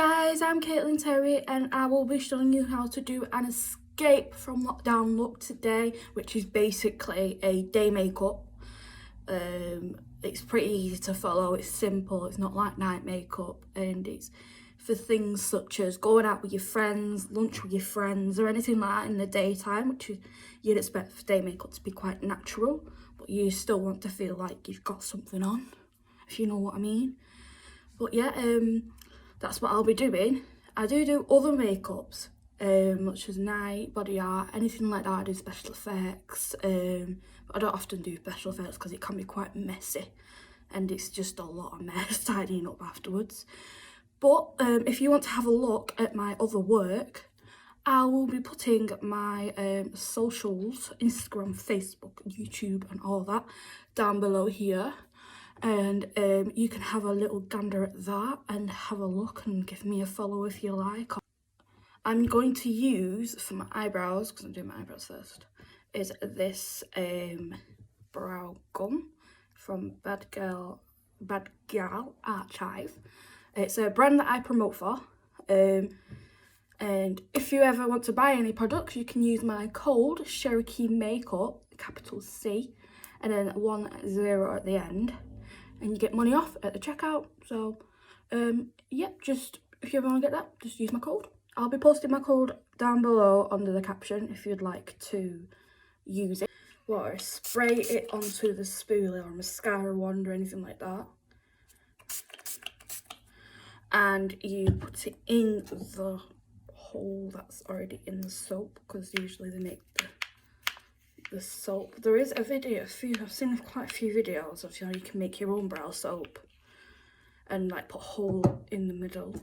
guys, I'm Caitlin Terry and I will be showing you how to do an escape from lockdown look today, which is basically a day makeup. It's pretty easy to follow, it's simple, it's not like night makeup, and it's for things such as going out with your friends, lunch with your friends, or anything like that in the daytime, which you'd expect for day makeup to be quite natural, but you still want to feel like you've got something on, if you know what I mean. But yeah, that's what I'll be doing. I do other makeups, such as night, body art, anything like that. I do special effects, but I don't often do special effects because it can be quite messy and it's just a lot of mess tidying up afterwards. But if you want to have a look at my other work, I will be putting my socials, Instagram, Facebook, YouTube and all that down below here. And you can have a little gander at that and have a look and give me a follow if you like. I'm going to use, for my eyebrows, because I'm doing my eyebrows first, is this brow gum from Bad Girl Archive. It's a brand that I promote for. And if you ever want to buy any products, you can use my code Cherokee Makeup, capital C, and then 10 at the end. And you get money off at the checkout. So yeah, just if you ever want to get that, just use my code. I'll be posting my code down below under the caption if you'd like to use it. Or spray it onto the spoolie or mascara wand or anything like that. And you put it in the hole that's already in the soap, because usually they make the soap. There is a video, I've seen quite a few videos of how you can make your own brow soap and like put a hole in the middle,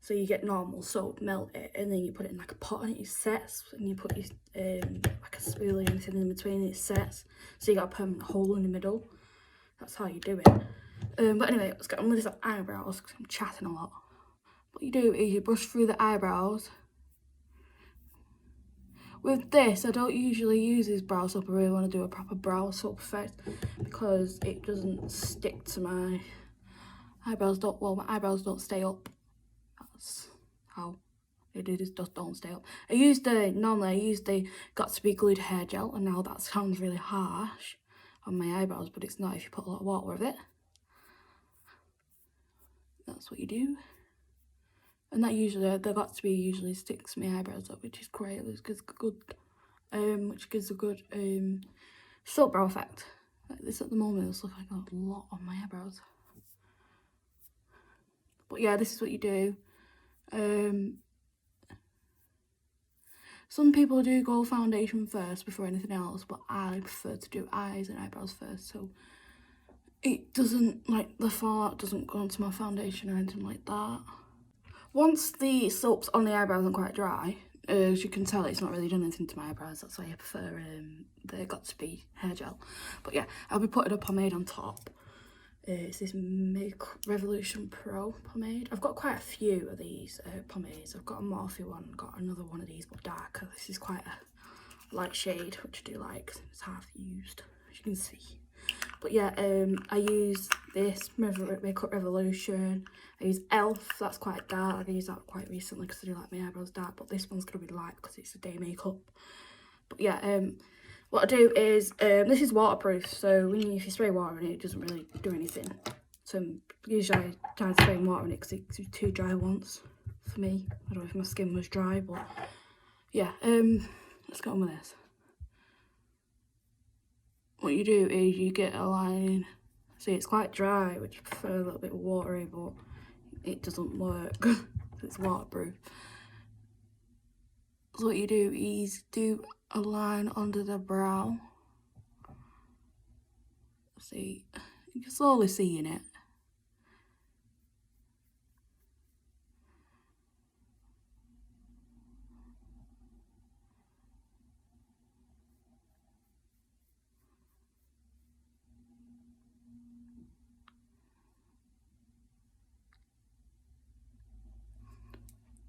so you get normal soap, melt it, and then you put it in like a pot and it sets, and you put your like a spoolie or anything in between and it sets, so you got a permanent hole in the middle. That's how you do it. But anyway, let's get on with this eyebrows because I'm chatting a lot. What you do is you brush through the eyebrows. With this, I don't usually use this brow soap. I really want to do a proper brow soap effect because it doesn't stick to my eyebrows. My eyebrows don't stay up. That's how they do this, just don't stay up. Normally I use the Got To Be Glued hair gel, and now that sounds really harsh on my eyebrows, but it's not if you put a lot of water with it. That's what you do. And that usually, the Got To Be usually sticks my eyebrows up, which is great. Which gives a good soap brow effect. Like this at the moment, it's looking like a lot on my eyebrows. But yeah, this is what you do. Some people do go foundation first before anything else, but I prefer to do eyes and eyebrows first, so it doesn't, like, the fallout doesn't go onto my foundation or anything like that. Once the soap's on the eyebrows and quite dry, as you can tell, it's not really done anything to my eyebrows. That's why I prefer the Got To Be hair gel. But yeah, I'll be putting a pomade on top. It's this Make Revolution Pro pomade. I've got quite a few of these pomades. I've got a Morphe one, got another one of these but darker. This is quite a light shade, which I do like. It's half used, as you can see. But yeah, I use this Makeup Revolution. I use ELF, that's quite dark. I used that quite recently because I do like my eyebrows dark, but this one's going to be light because it's a day makeup. But yeah, what I do is, this is waterproof, so if you spray water in it, it doesn't really do anything. So usually I try to spray water in it because it's too dry once for me. I don't know if my skin was dry, but yeah, let's get on with this. What you do is you get a line. See, it's quite dry, which I prefer a little bit watery, but it doesn't work because it's waterproof. So what you do is do a line under the brow. See, you can slowly see in it.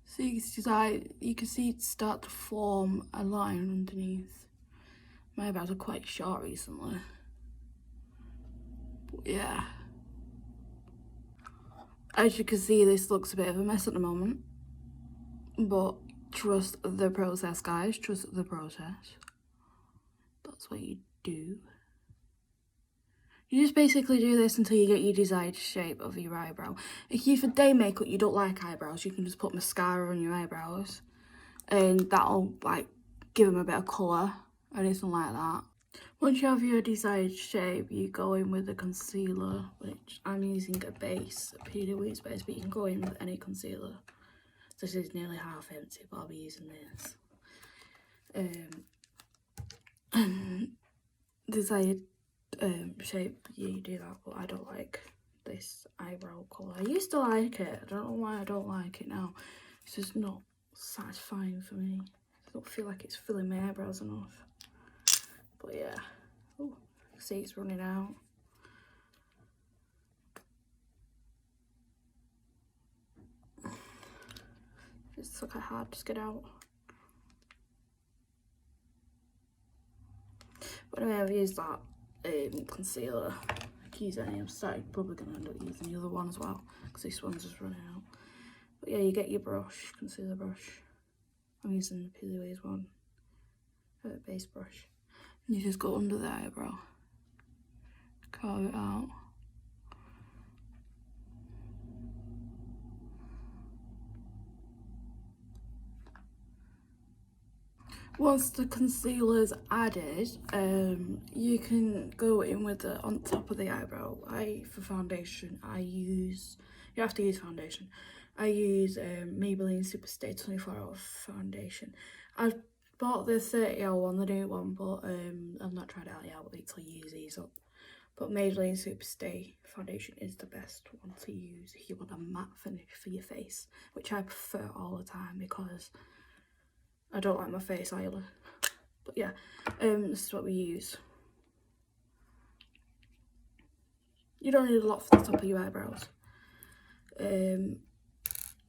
See, you can see it start to form a line underneath. My eyebrows are quite short recently. But yeah. As you can see, this looks a bit of a mess at the moment, but trust the process, guys. Trust the process. That's what you do. You just basically do this until you get your desired shape of your eyebrow. If you for day makeup you don't like eyebrows, you can just put mascara on your eyebrows, and that'll like give them a bit of colour, anything like that. Once you have your desired shape, you go in with a concealer, which I'm using a base, a Peter Louise base, but you can go in with any concealer. This is nearly half empty, but I'll be using this. Desired shape, you do that, but I don't like this eyebrow colour. I used to like it, I don't know why I don't like it now. It's just not satisfying for me. I don't feel like it's filling my eyebrows enough. But yeah, oh, see it's running out. It's like hard to get out. But anyway, I've used that concealer. I can use any. I'm probably going to end up using the other one as well, because this one's just running out. But yeah, you get your brush, concealer brush. I'm using the Peter Louise one, base brush. And you just go under the eyebrow, carve it out. Once the concealer's added, you can go in with it on top of the eyebrow. For foundation, you have to use foundation. I use Maybelline Superstay 24-hour foundation. I've bought the 30-hour one, the new one, but I've not tried it out yet. I'll wait till you use these up. But Maybelline Superstay foundation is the best one to use if you want a matte finish for your face, which I prefer all the time because I don't like my face either. But yeah, this is what we use. You don't need a lot for the top of your eyebrows.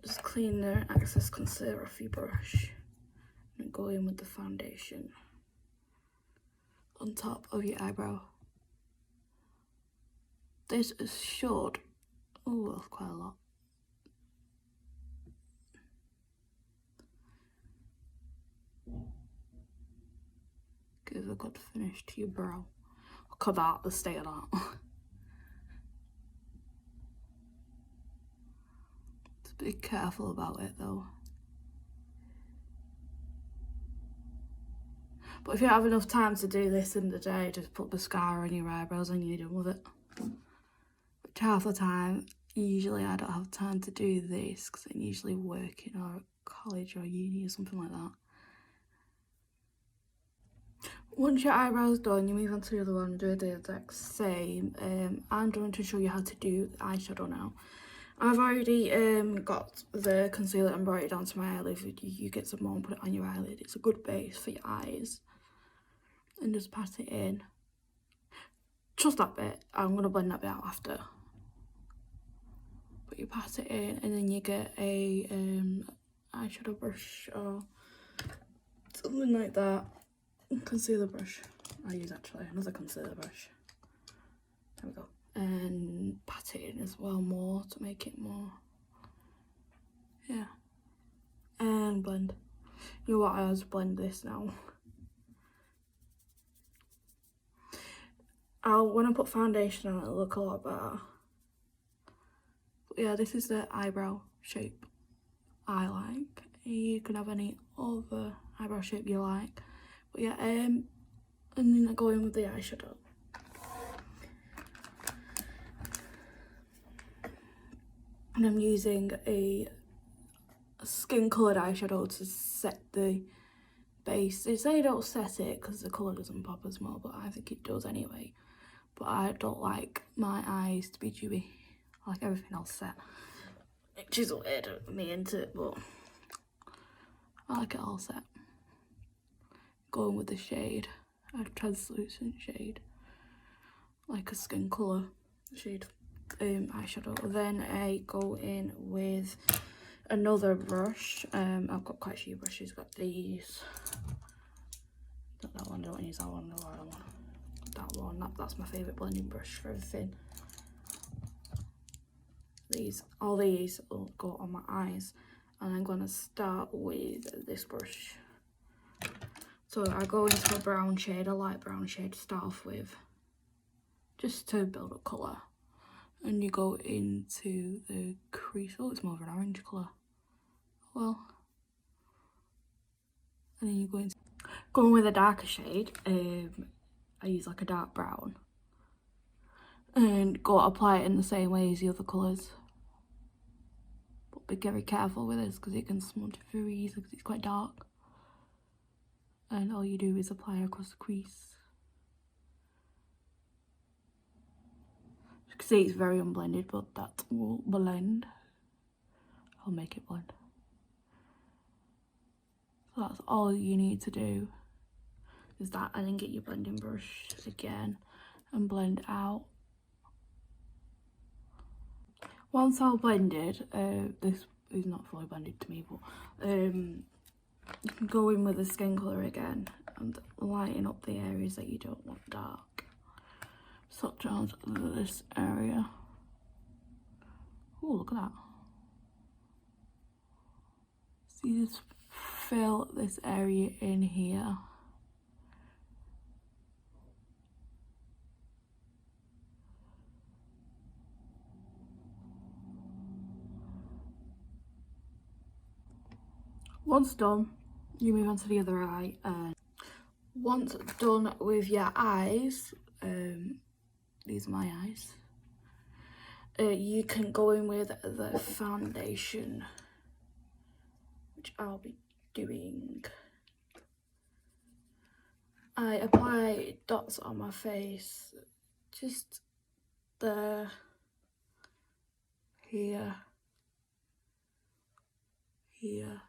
Just clean the excess concealer off your brush and go in with the foundation on top of your eyebrow. This is short. Oh, that's quite a lot. Give a good finish to your brow. Look at that, the state of that. Just be careful about it though. But if you don't have enough time to do this in the day, just put mascara on your eyebrows and you're done with it. Which half the time, usually I don't have time to do this because I'm usually working or at college or uni or something like that. Once your eyebrows done, you move on to the other one, do the exact same. I'm going to show you how to do the eyeshadow now. I've already got the concealer and brought it down to my eyelid. You get some more and put it on your eyelid. It's a good base for your eyes. And just pat it in. Just that bit. I'm going to blend that bit out after. But you pat it in and then you get a eyeshadow brush or something like that. Concealer brush. I use actually another concealer brush. There we go. And pat it in as well more to make it more. Yeah. And blend. You know what? I just blend this now. When I put foundation on, it'll look a lot better. But yeah, this is the eyebrow shape I like. You can have any other eyebrow shape you like. But yeah, and then I go in with the eyeshadow. And I'm using a skin coloured eyeshadow to set the base. They say don't set it because the colour doesn't pop as well, but I think it does anyway. But I don't like my eyes to be dewy. I like everything else set. Which is weird of me into it, but I like it all set. Going with the shade, a translucent shade, like a skin colour shade eyeshadow. Then I go in with another brush. I've got quite a few brushes. Got these. Not that one. Don't use that one. The other one. That one. That's my favourite blending brush for everything. all these will go on my eyes, and I'm gonna start with this brush. So I go into a brown shade, a light brown shade to start off with, just to build up colour. And you go into the crease. Oh, it's more of an orange colour. Well, and then you go into going with a darker shade. I use like a dark brown, and go apply it in the same way as the other colours. But be very careful with this because it can smudge very easily because it's quite dark. And all you do is apply across the crease. You can see it's very unblended, but that will blend. I'll make it blend. So that's all you need to do is that, and then get your blending brush again and blend out. Once all blended, this is not fully blended to me, but you can go in with the skin colour again and lighten up the areas that you don't want dark, such as this area. Oh, look at that. So you just fill this area in here. Once done, you move on to the other eye, and once done with your eyes, these are my eyes, you can go in with the foundation, which I'll be doing. I apply dots on my face, just there, here, here.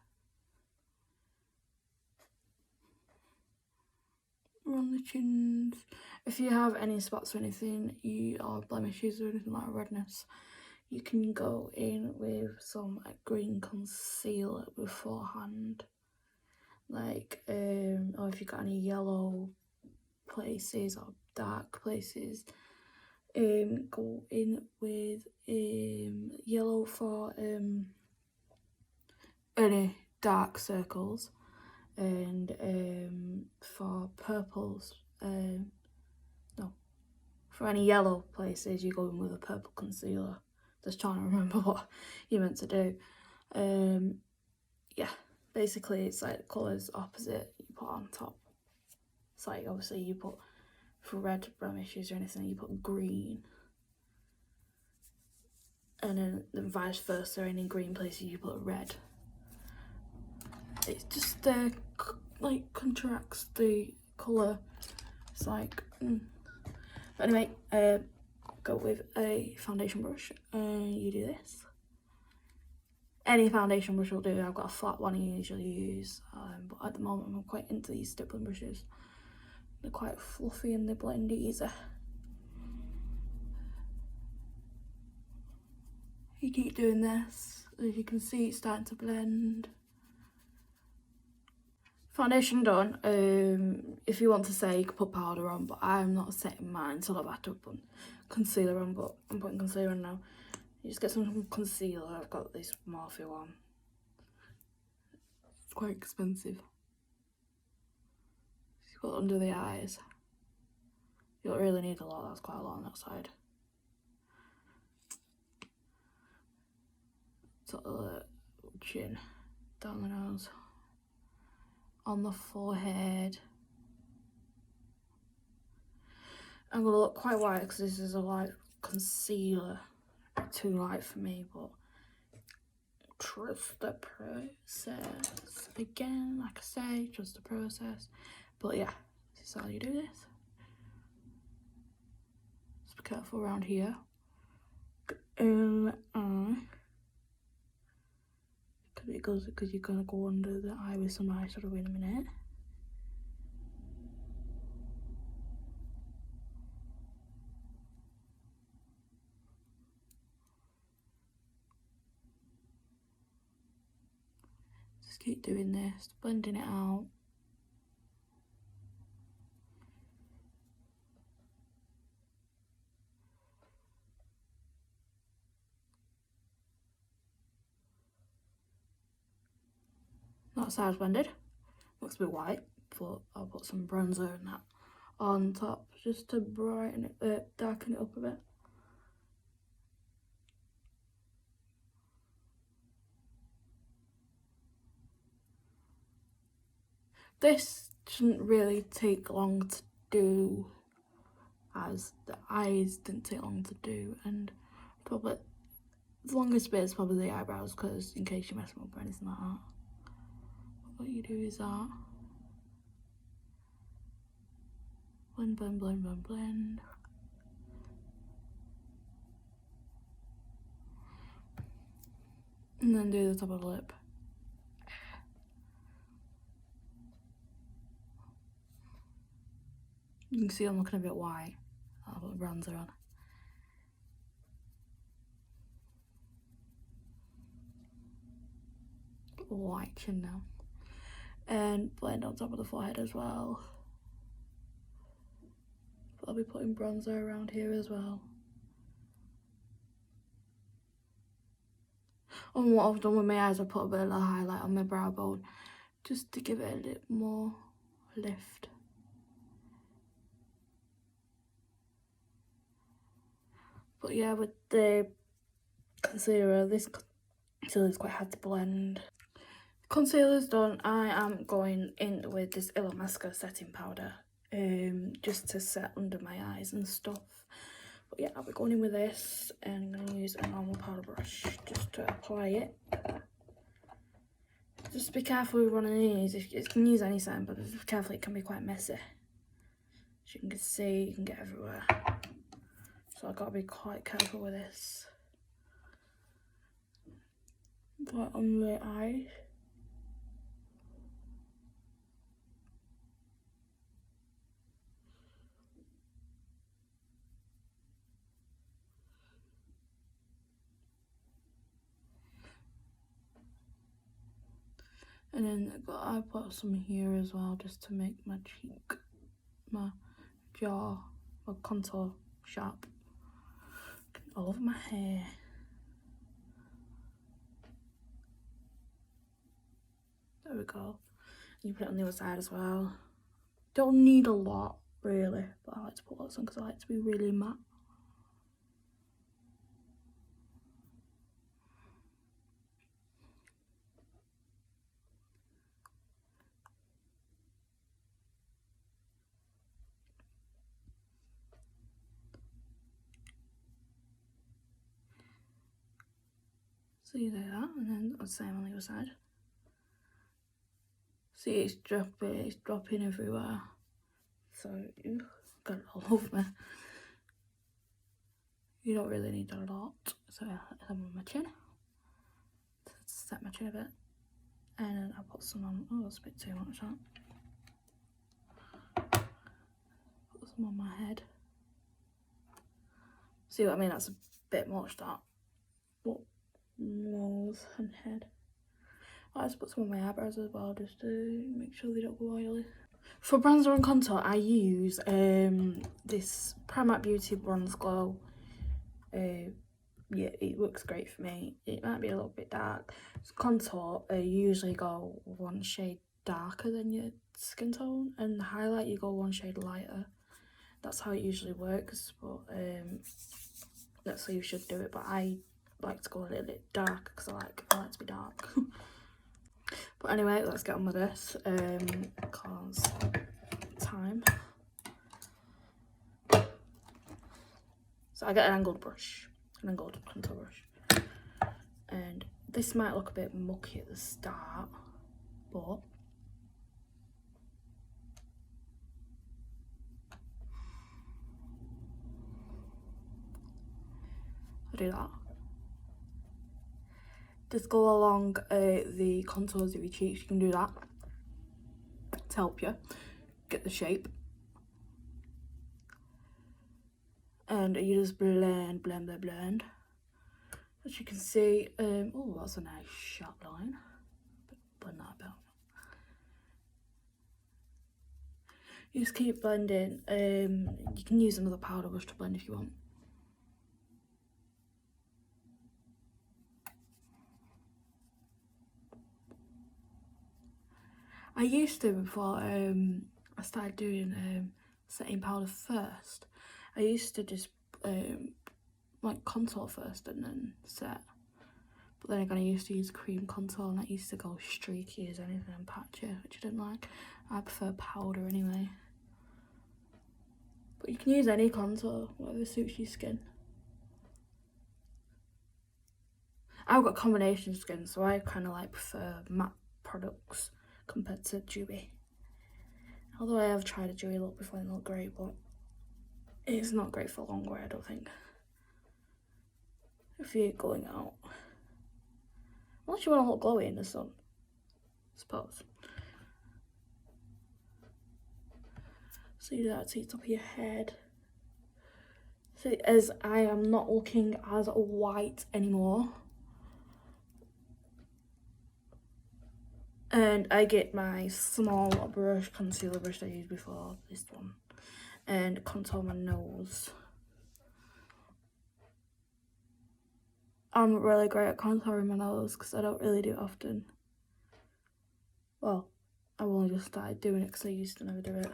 On the chins. If you have any spots or anything, or blemishes or anything like redness, you can go in with some green concealer beforehand. Like, or if you've got any yellow places or dark places, go in with yellow for any dark circles, and for purples, no, for any yellow places you go in with a purple concealer. Just trying to remember what you meant to do. Yeah, basically it's like the colours opposite you put on top. It's like, obviously you put, for red blemishes or anything, you put green, and then vice versa, and in green places you put red. It's just like contracts the colour. It's like But anyway, go with a foundation brush and you do this. Any foundation brush will do. I've got a flat one I usually use, but at the moment I'm quite into these stippling brushes. They're quite fluffy and they blend easy. You keep doing this. As you can see, it's starting to blend. Foundation done. If you want to say, you could put powder on, but I'm not setting mine until I've had to put concealer on, but I'm putting concealer on now. You just get some concealer. I've got this Morphe one. It's quite expensive. It's got under the eyes. You don't really need a lot, that's quite a lot on that side. Sort of the chin, down the nose, on the forehead. I'm gonna look quite white because this is a light concealer. Too light for me, but trust the process. Again, like I say, trust the process. But yeah, this is how you do this. Just be careful around here. Because you're gonna go under the eye with some eyeshadow in a minute. Just keep doing this, blending it out. That side's blended. Looks a bit white, but I'll put some bronzer and that on top just to brighten it, darken it up a bit. This shouldn't really take long to do, as the eyes didn't take long to do, and probably the longest bit is probably the eyebrows, because in case you mess them up or anything like that. What you do is that. Blend, blend, blend, blend, blend. And then do the top of the lip. You can see I'm looking a bit white. I'll put the bronzer on. Got a white chin now. And blend on top of the forehead as well. But I'll be putting bronzer around here as well. And what I've done with my eyes, I put a bit of a highlight on my brow bone just to give it a little more lift. But yeah, with the concealer, this concealer is quite hard to blend. Concealer's done. I am going in with this Mascara setting powder, just to set under my eyes and stuff. But yeah, I'll be going in with this, and I'm going to use a normal powder brush just to apply it. Just be careful with running these. You can use any setting, but just be careful, it can be quite messy. As you can see, you can get everywhere. So I've got to be quite careful with this. Right on the eyes. And then I put some here as well, just to make my cheek, my jaw, my contour sharp. All over my hair. There we go. You put it on the other side as well. Don't need a lot, really, but I like to put lots on because I like to be really matte. So you do that, and then the same on the other side. See, it's dropping everywhere. So you got it all over me. You don't really need a lot. So I'm on my chin. Set my chin a bit. And then I'll put some on. Oh, that's a bit too much, that. Put some on my head. See what I mean? That's a bit much, that. But nose and head. I like to put some on my eyebrows as well, just to make sure they don't go oily. For bronzer and contour, I use this Primark Beauty Bronze Glow. Yeah, it works great for me. It might be a little bit dark. Contour, you usually go one shade darker than your skin tone, and the highlight you go one shade lighter. That's how it usually works, but that's how you should do it. But I like to go a little bit dark because I like to be dark. But anyway, let's get on with this, because time. So I get an angled brush, an angled contour brush, and this might look a bit mucky at the start, but I do that. Just go along the contours of your cheeks. You can do that to help you get the shape. And you just blend, blend, blend, blend. As you can see, oh, that's a nice sharp line. Blend that about. You just keep blending. You can use another powder brush to blend if you want. I used to before I started doing setting powder first. I used to just like contour first and then set. But then again, I used to use cream contour and that used to go streaky as anything and patchy, which I didn't like. I prefer powder anyway. But you can use any contour, whatever suits your skin. I've got combination skin, so I kind of like prefer matte products compared to dewy. Although I have tried a dewy look before and look great, but it's not great for long wear, I don't think. If you're going out. Unless you want to look glowy in the sun, I suppose. So you do that to the top of your head. So as I am not looking as white anymore. And I get my small brush, concealer brush that I used before, this one. And contour my nose. I'm really great at contouring my nose because I don't really do it often. Well, I've only just started doing it because I used to never do it.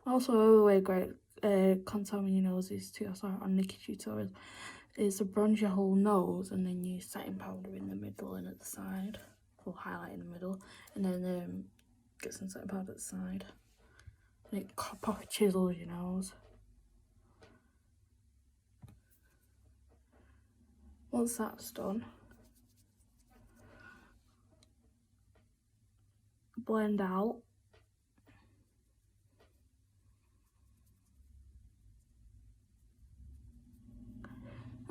Also, another way great contouring your nose is too, I saw it on Nikki tutorials, is to bronze your whole nose and then use setting powder in the middle and at the side. Or highlight in the middle, and then get some setting powder at the side. And it proper chisels your nose. Once that's done, blend out.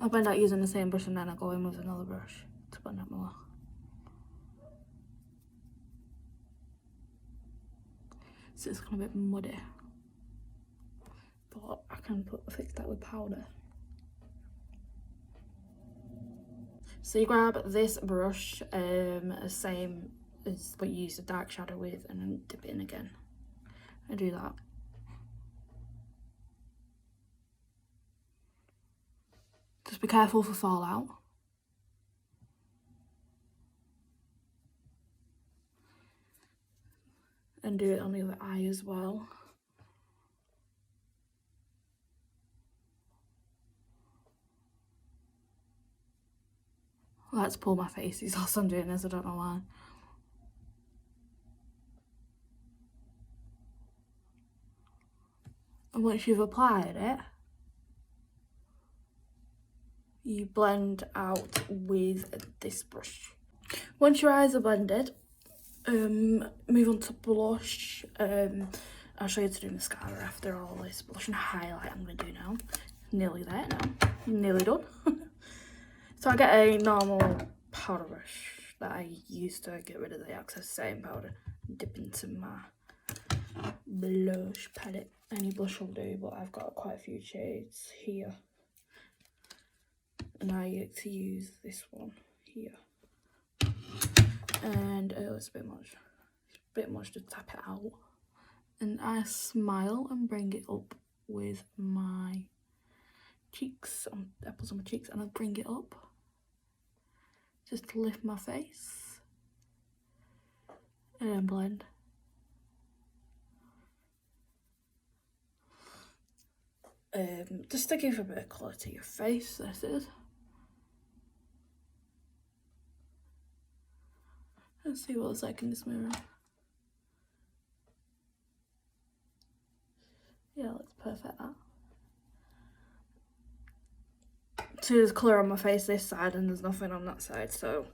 I'll blend out using the same brush and then I'll go in with another brush to blend out more. So it's kind of a bit muddy, but I can fix that with powder. So you grab this brush, same as what you use the dark shadow with, and then dip it in again. I do that. Just be careful for fallout. And do it on the other eye as well. I like to pull my faces whilst I'm doing this, I don't know why. And once you've applied it, you blend out with this brush. Once your eyes are blended, move on to blush. I'll show you to do mascara after all this blush and highlight I'm going to do now. Nearly there now, nearly done. So I get a normal powder brush that I use to get rid of the excess setting powder and dip into my blush palette. Any blush will do, but I've got quite a few shades here. And I like to use this one here. And it's a bit much. It's a bit much to tap it out. And I smile and bring it up with my cheeks, apples on my cheeks, and I bring it up. Just to lift my face. And then blend. Just to give a bit of colour to your face, this is. Let's see what it's like in this mirror. Yeah, it looks perfect, that. So there's colour on my face this side and there's nothing on that side, so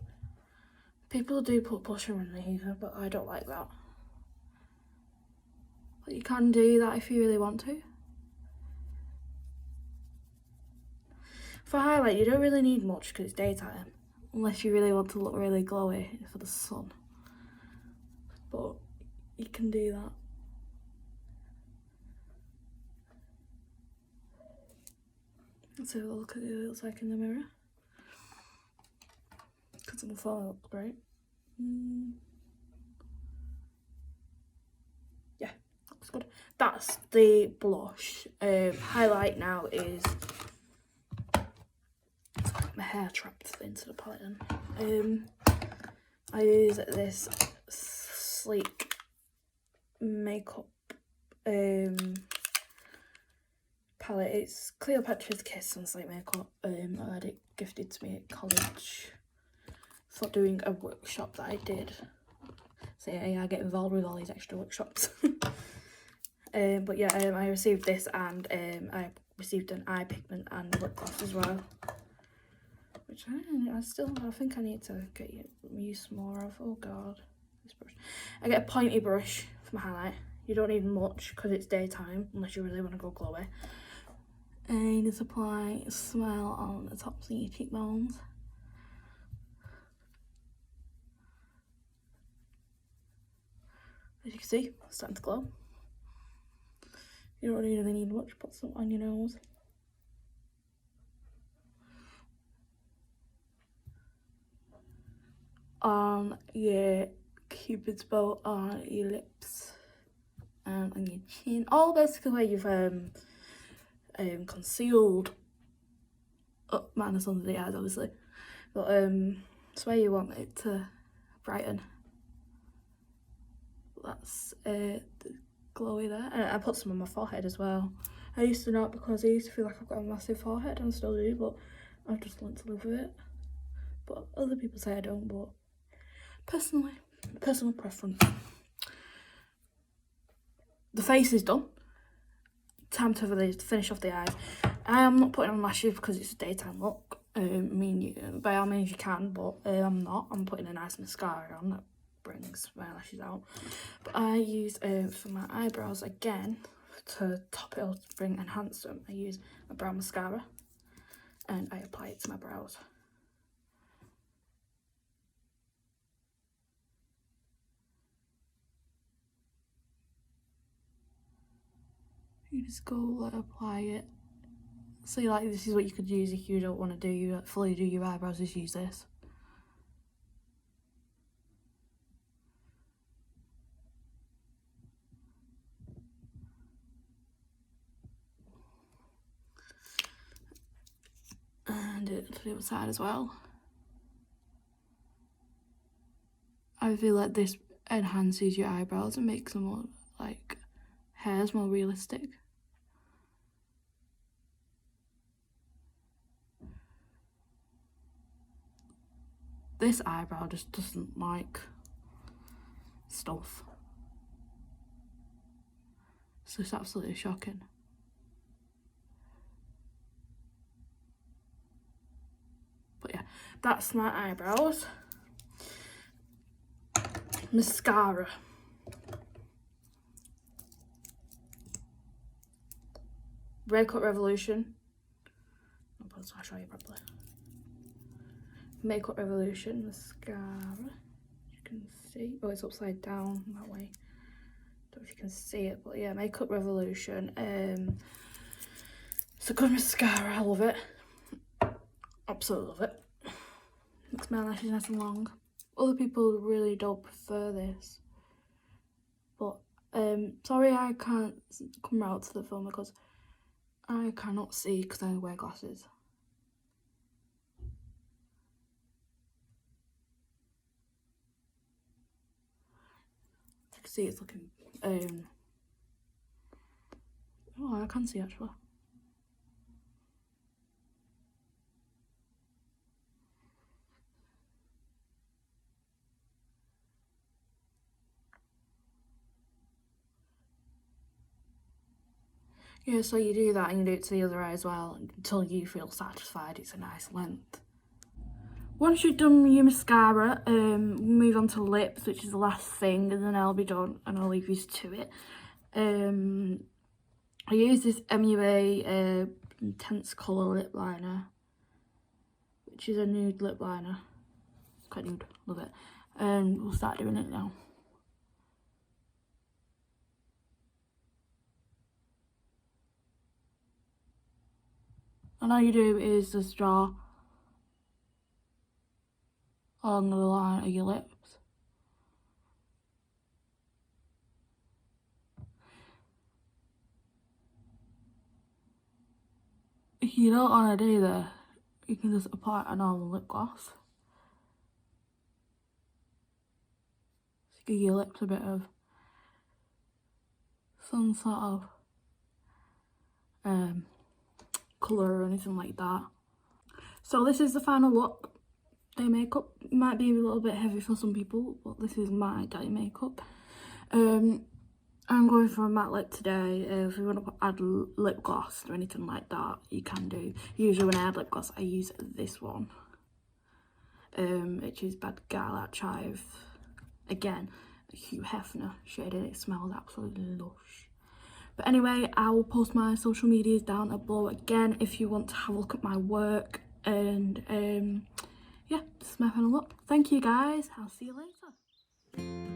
people do put blusher in here, but I don't like that. But you can do that if you really want to. For highlight, you don't really need much because it's daytime, unless you really want to look really glowy for the sun. But you can do that. Let's have a look at what it looks like in the mirror. Because on the phone it looks great. Yeah, looks good. that's the blush. Highlight now is my hair trapped into the palette. I use this sleek makeup palette. It's Cleopatra's Kiss on Sleek Makeup. I had it gifted to me at college for doing a workshop that I did. So yeah, I get involved with all these extra workshops. But yeah, I received this, and I received an eye pigment and lip gloss as well, which I think I need to get use more of. Oh god, this brush. I get a pointy brush for my highlight. You don't need much because it's daytime unless you really want to go glowy. And you just apply a smile on the tops of your cheekbones. As you can see, it's starting to glow. You don't really need much, put some on your nose. On your cupid's bow, on your lips, and on your chin. All basically where you've concealed, minus under the eyes obviously, but it's where you want it to brighten. That's the glowy there. And I put some on my forehead as well. I used to not, because I used to feel like I've got a massive forehead, and I still do, but I've just learned to live with it. But other people say I don't, but personally, personal preference. The face is done. Time to really finish off the eyes. I am not putting on lashes because it's a daytime look. I mean, by all means you can, but I'm not. I'm putting a nice mascara on that brings my lashes out. But I use for my eyebrows again, to top it up, to enhance them, I use my brown mascara and I apply it to my brows. You just go apply it. So like, this is what you could use if you don't want to fully do your eyebrows, just use this. And do it to the other side as well. I feel like this enhances your eyebrows and makes them more, like, hairs more realistic. This eyebrow just doesn't like stuff. So it's absolutely shocking. But yeah, that's my eyebrows. Mascara. Breakup Revolution. I'll show you properly. Makeup Revolution mascara. You can see. Oh, it's upside down that way. Don't know if you can see it, but yeah, Makeup Revolution. It's a good mascara. I love it. Absolutely love it. Makes my eyelashes nice and long. Other people really don't prefer this, but sorry I can't come out to the film because I cannot see because I wear glasses. You can see it's looking oh, I can see actually. Yeah, so you do that and you do it to the other eye as well until you feel satisfied it's a nice length. Once you've done your mascara, move on to lips, which is the last thing, and then I'll be done and I'll leave you to it. I use this MUA Intense Colour Lip Liner, which is a nude lip liner. It's quite nude, love it. And we'll start doing it now. And all you do is just draw along the line of your lips. you don't want to do this, you can just apply a normal lip gloss. Just give your lips a bit of some sort of colour or anything like that. So this is the final look. Day makeup might be a little bit heavy for some people, but this is my day makeup. I'm going for a matte lip today. If you want to add lip gloss or anything like that, you can do. Usually when I add lip gloss, I use this one, which is Bad Garlic Chive. Again, Hugh Hefner shade, and it smells absolutely lush. But anyway, I will post my social medias down below again if you want to have a look at my work. And yeah, this is my final look. Thank you guys. I'll see you later.